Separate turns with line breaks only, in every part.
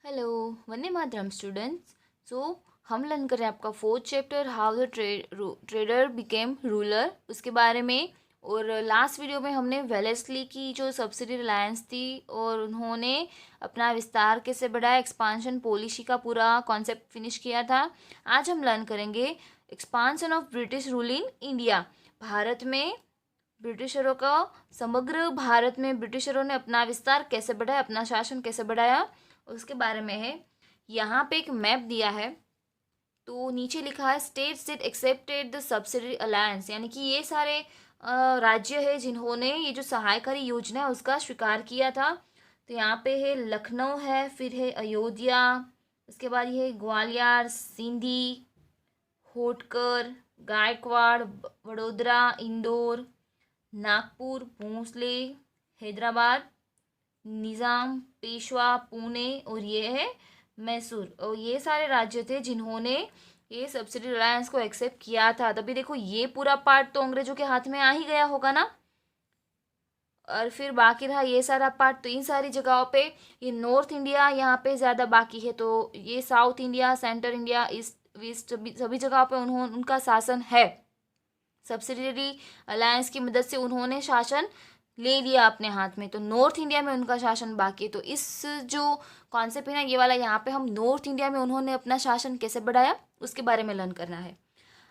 Hello, Vande Mataram students. सो हम learn करें आपका fourth chapter how the trader became ruler उसके बारे में। और लास्ट वीडियो में हमने वेलेस्ली की जो सब्सिडी रिलायंस थी और उन्होंने अपना विस्तार कैसे बढ़ाया, एक्सपांशन पॉलिसी का पूरा कॉन्सेप्ट फिनिश किया था। आज हम लर्न करेंगे expansion of British rule in India. Bharat में ब्रिटिशरों का समग्र भारत में ब्रिटिशरों ने अपना विस्तार कैसे बढ़ाया, अपना शासन कैसे बढ़ाया, उसके बारे में है। यहाँ पे एक मैप दिया है, तो नीचे लिखा है states that accepted the subsidy alliance, यानी कि ये सारे राज्य है जिन्होंने ये जो सहायकारी योजना है उसका स्वीकार किया था। तो यहाँ पे है लखनऊ है, फिर है अयोध्या, उसके बाद ये है ग्वालियर, सिंधी, होटकर, गायकवाड़, वडोदरा, इंदौर, नागपुर, भोंसले, हैदराबाद, निज़ाम, पेशवा, पुणे और ये है मैसूर। और ये सारे राज्य थे जिन्होंने ये सब्सिडी रिलायंस को एक्सेप्ट किया था। तभी देखो ये पूरा पार्ट तो अंग्रेजों के हाथ में आ ही गया होगा ना। और फिर बाकी रहा ये सारा पार्ट। तो इन सारी जगहों पे ये नॉर्थ इंडिया यहाँ पे ज़्यादा बाकी है, तो ये south India, central India, east west सभी जगहों पे उनका शासन है। सब्सिडियरी अलायंस की मदद से उन्होंने शासन ले लिया अपने हाथ में, तो नॉर्थ इंडिया में उनका शासन बाकी है। तो इस जो कॉन्सेप्ट है ना ये वाला, यहाँ पे हम नॉर्थ इंडिया में उन्होंने अपना शासन कैसे बढ़ाया उसके बारे में लर्न करना है।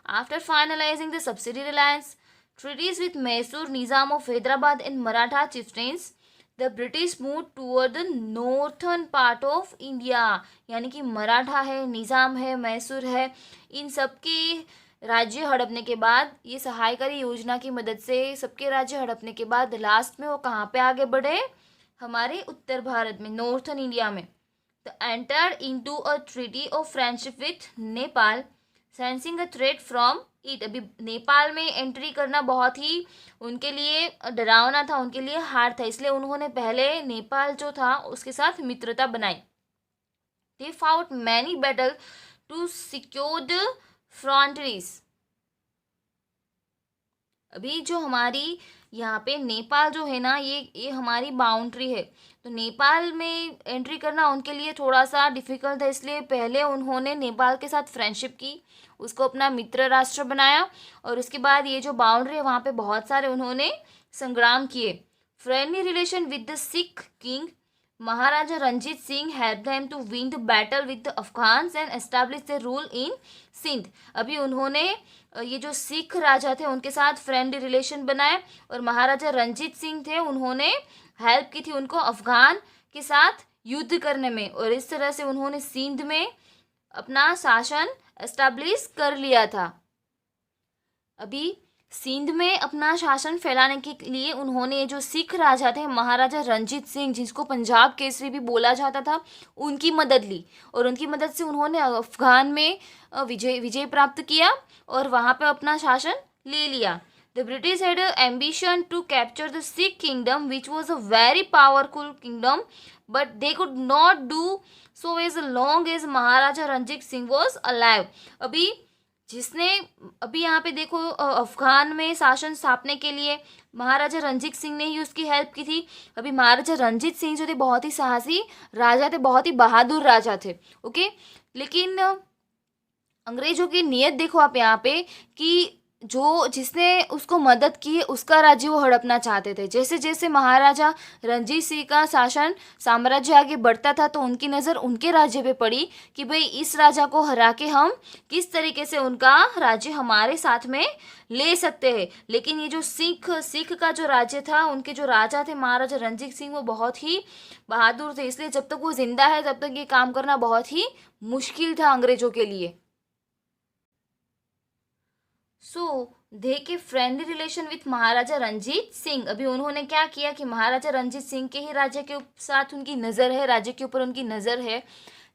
After finalising the subsidiary alliance treaties with Mysore, Nizam of Hyderabad and Maratha chieftains, the British moved toward the northern part of India। यानी कि मराठा है, निज़ाम है, मैसूर है, इन सबके राज्य हड़पने के बाद, ये सहायकारी योजना की मदद से सबके राज्य हड़पने के बाद लास्ट में वो कहाँ पे आगे बढ़े, हमारे उत्तर भारत में, नॉर्थन इंडिया में। The enter into a treaty of friendship with Nepal, sensing a threat from it. अभी नेपाल में एंट्री करना बहुत ही उनके लिए डरावना था, उनके लिए हार्ड था, इसलिए उन्होंने पहले नेपाल जो था उसके साथ मित्रता बनाई। They fought many battle to secure the frontiers. अभी जो हमारी यहाँ पे नेपाल जो है ना, ये हमारी बाउंड्री है, तो नेपाल में एंट्री करना उनके लिए थोड़ा सा डिफिकल्ट है, इसलिए पहले उन्होंने नेपाल के साथ फ्रेंडशिप की, उसको अपना मित्र राष्ट्र बनाया, और उसके बाद ये जो बाउंड्री है वहाँ पे बहुत सारे उन्होंने संग्राम किए। Friendly relation with the Sikh king Maharaja Ranjit Singh help them to win the battle with the Afghans and establish the rule in Sindh. अभी उन्होंने ये जो सिख राजा थे उनके साथ फ्रेंडली रिलेशन बनाए, और महाराजा रंजीत सिंह थे उन्होंने हेल्प की थी उनको अफगान के साथ युद्ध करने में, और इस तरह से उन्होंने सिंध में अपना शासन एस्टैब्लिश कर लिया था। अभी सिंध में अपना शासन फैलाने के लिए उन्होंने ये जो सिख राजा थे महाराजा रंजीत सिंह, जिसको पंजाब केसरी भी बोला जाता था, उनकी मदद ली, और उनकी मदद से उन्होंने अफगान में विजय प्राप्त किया और वहाँ पे अपना शासन ले लिया। The British had ambition to capture the Sikh kingdom which was a very powerful kingdom, but they could not do so as long as Maharaja Ranjit Singh was alive. जिसने अभी यहाँ पे देखो अफगान में शासन स्थापने के लिए महाराजा रंजीत सिंह ने ही उसकी हेल्प की थी। अभी महाराजा रंजीत सिंह जो थे बहुत ही साहसी राजा थे, बहुत ही बहादुर राजा थे, ओके। लेकिन अंग्रेजों की नीयत देखो आप यहाँ पे कि जो जिसने उसको मदद की उसका राज्य वो हड़पना चाहते थे। जैसे जैसे महाराजा रंजीत सिंह का शासन साम्राज्य आगे बढ़ता था, तो उनकी नज़र उनके राज्य पे पड़ी कि भाई इस राजा को हरा के हम किस तरीके से उनका राज्य हमारे साथ में ले सकते हैं। लेकिन ये जो सिख का जो राज्य था, उनके जो राजा थे महाराजा रंजीत सिंह, वो बहुत ही बहादुर थे, इसलिए जब तक वो जिंदा है तब तक ये काम करना बहुत ही मुश्किल था अंग्रेजों के लिए। सो दे के फ्रेंडली रिलेशन विथ महाराजा रंजीत सिंह। अभी उन्होंने क्या किया कि महाराजा रंजीत सिंह के ही राज्य के साथ उनकी नज़र है, राज्य के ऊपर उनकी नज़र है,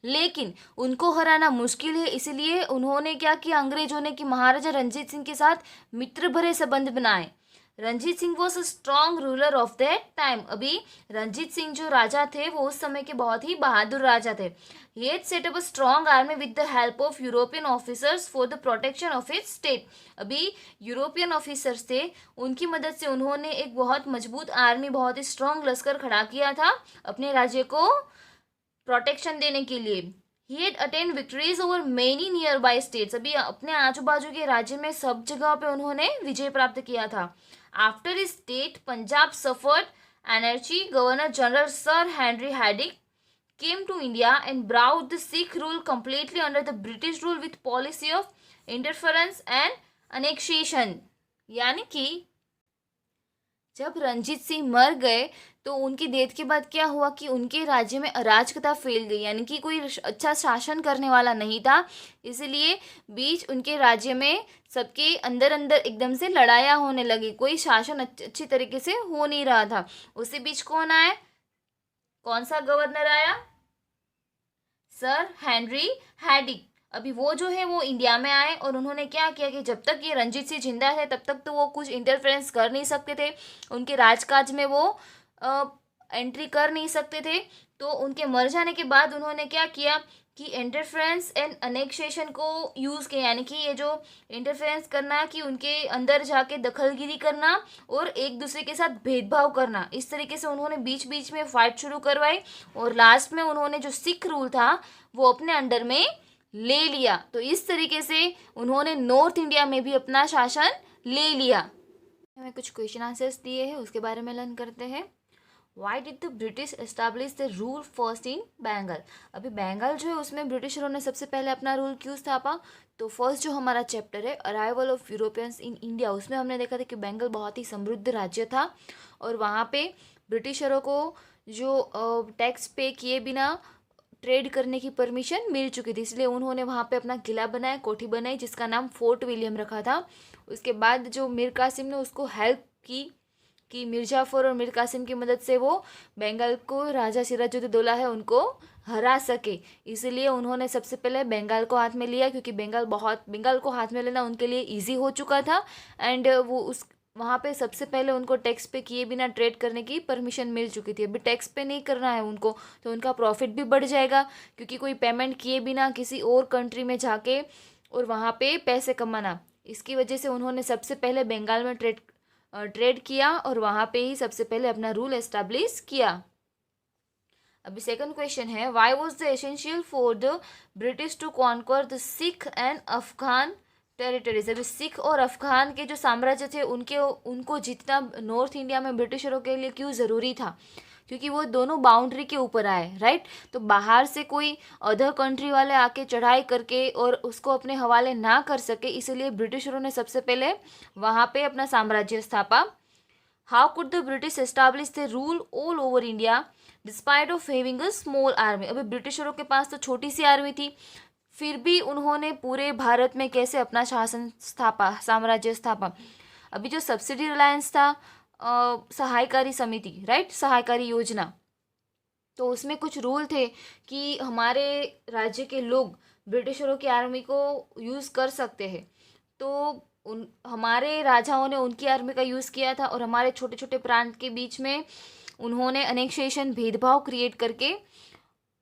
लेकिन उनको हराना मुश्किल है, इसलिए उन्होंने क्या किया अंग्रेजों ने कि महाराजा रंजीत सिंह के साथ मित्र भरे संबंध बनाए। Ranjit Singh was a strong ruler of that time. अभी रंजीत सिंह जो राजा थे वो उस समय के बहुत ही बहादुर राजा थे। He had set up a strong army with the help of European officers for the protection of his state। अभी यूरोपियन ऑफिसर्स थे, उनकी मदद से उन्होंने एक बहुत मजबूत आर्मी, बहुत ही स्ट्रॉन्ग लश्कर खड़ा किया था अपने राज्य को प्रोटेक्शन देने के लिए। He had attend victories over many near by states, अभी अपने आजू बाजू के राज्य में सब जगह पे उन्होंने विजय प्राप्त किया था। आफ्टर इस state Punjab suffered energy, governor general sir Henry हैडिक came to India and brought the Sikh rule completely under the British rule with policy of interference and annexation। यानी कि जब रंजीत सिंह मर गए तो उनकी डेथ के बाद क्या हुआ कि उनके राज्य में अराजकता फैल गई, यानी कि कोई अच्छा शासन करने वाला नहीं था। इसलिए बीच उनके राज्य में सबके अंदर अंदर एकदम से लड़ाइयाँ होने लगी, कोई शासन अच्छी तरीके से हो नहीं रहा था। उसी बीच कौन आया, कौन सा गवर्नर आया, सर हेनरी हैडिक। अभी वो जो है वो इंडिया में आए और उन्होंने क्या किया कि जब तक ये रंजीत सिंह जिंदा थे तब तक तो वो कुछ इंटरफेरेंस कर नहीं सकते थे, उनके राजकाज में वो एंट्री कर नहीं सकते थे। तो उनके मर जाने के बाद उन्होंने क्या किया कि इंटरफेरेंस एंड अनेक्सेशन को यूज़ किया, यानी कि ये जो इंटरफेरेंस करना कि उनके अंदर जाके दखलगिरी करना और एक दूसरे के साथ भेदभाव करना, इस तरीके से उन्होंने बीच बीच में फाइट शुरू करवाई और लास्ट में उन्होंने जो सिख रूल था वो अपने अंडर में ले लिया। तो इस तरीके से उन्होंने नॉर्थ इंडिया में भी अपना शासन ले लिया। हमें कुछ क्वेश्चन आंसर्स दिए हैं, उसके बारे में लर्न करते हैं। Why did the British establish the rule first in Bengal, अभी बंगाल जो है उसमें ब्रिटिशरों ने सबसे पहले अपना रूल क्यों स्थापा। तो फर्स्ट जो हमारा चैप्टर है arrival of Europeans in India, उसमें हमने देखा था कि बंगाल बहुत ही समृद्ध राज्य था और वहाँ पे ब्रिटिशरों को जो टैक्स पे किए बिना ट्रेड करने की परमिशन मिल चुकी थी, इसलिए उन्होंने वहाँ पे अपना किला बनाया, कोठी बनाई जिसका नाम फोर्ट विलियम रखा था। उसके बाद जो मीर कासिम ने उसको हेल्प की कि मीर जाफर और मीर कासिम की मदद से वो बंगाल को राजा सिराजुद्दौला है उनको हरा सके, इसलिए उन्होंने सबसे पहले बंगाल को हाथ में लिया क्योंकि बंगाल को हाथ में लेना उनके लिए इजी हो चुका था। एंड वो उस वहाँ पे सबसे पहले उनको टैक्स पे किए बिना ट्रेड करने की परमिशन मिल चुकी थी। अभी टैक्स पे नहीं करना है उनको तो उनका प्रॉफिट भी बढ़ जाएगा क्योंकि कोई पेमेंट किए बिना किसी और कंट्री में जाके और वहाँ पे पैसे कमाना, इसकी वजह से उन्होंने सबसे पहले बंगाल में ट्रेड किया और वहाँ पे ही सबसे पहले अपना रूल एस्टैब्लिश किया। अभी सेकंड क्वेश्चन है why was the essential for the British to conquer the Sikh and Afghan territories, अभी सिख और अफगान के जो साम्राज्य थे उनको जीतना नॉर्थ इंडिया में ब्रिटिशरों के लिए क्यों ज़रूरी था, क्योंकि वो दोनों बाउंड्री के ऊपर आए, राइट। तो बाहर से कोई अदर कंट्री वाले आके चढ़ाई करके और उसको अपने हवाले ना कर सके, इसलिए ब्रिटिशरों ने सबसे पहले वहाँ पे अपना साम्राज्य स्थापा। How could the British establish the rule all over India despite of having a small army, अभी ब्रिटिशरों के पास तो छोटी सी आर्मी थी फिर भी उन्होंने पूरे भारत में कैसे अपना शासन स्थापा, साम्राज्य स्थापा। अभी जो सब्सिडी रिलायंस था सहायकारी समिति, राइट, सहायकारी योजना, तो उसमें कुछ रूल थे कि हमारे राज्य के लोग ब्रिटिशरों की आर्मी को यूज़ कर सकते हैं। तो हमारे राजाओं ने उनकी आर्मी का यूज़ किया था और हमारे छोटे छोटे प्रांत के बीच में उन्होंने अनेक्सेशन भेदभाव क्रिएट करके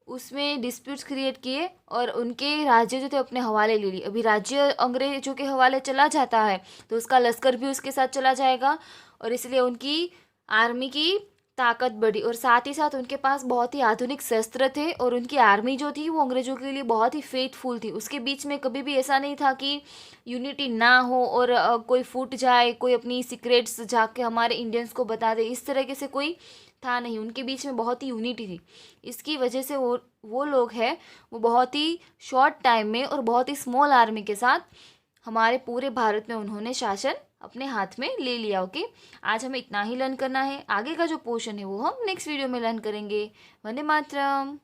उसमें डिस्प्यूट्स क्रिएट किए और उनके राज्य जो थे अपने हवाले ले लिए। अभी राज्य अंग्रेजों के हवाले चला जाता है तो उसका लश्कर भी उसके साथ चला जाएगा और इसलिए उनकी आर्मी की ताकत बढ़ी और साथ ही साथ उनके पास बहुत ही आधुनिक शस्त्र थे और उनकी आर्मी जो थी वो अंग्रेजों के लिए बहुत ही फेथफुल थी। उसके बीच में कभी भी ऐसा नहीं था कि यूनिटी ना हो और कोई फूट जाए, कोई अपनी सीक्रेट्स जाके हमारे इंडियंस को बता दे, इस तरह के से कोई था नहीं। उनके बीच में बहुत ही यूनिटी थी। इसकी वजह से वो लोग हैं वो बहुत ही शॉर्ट टाइम में और बहुत ही स्मॉल आर्मी के साथ हमारे पूरे भारत में उन्होंने शासन अपने हाथ में ले लिया। ओके, आज हमें इतना ही लर्न करना है। आगे का जो पोर्शन है वो हम नेक्स्ट वीडियो में लर्न करेंगे। वंदे मातरम।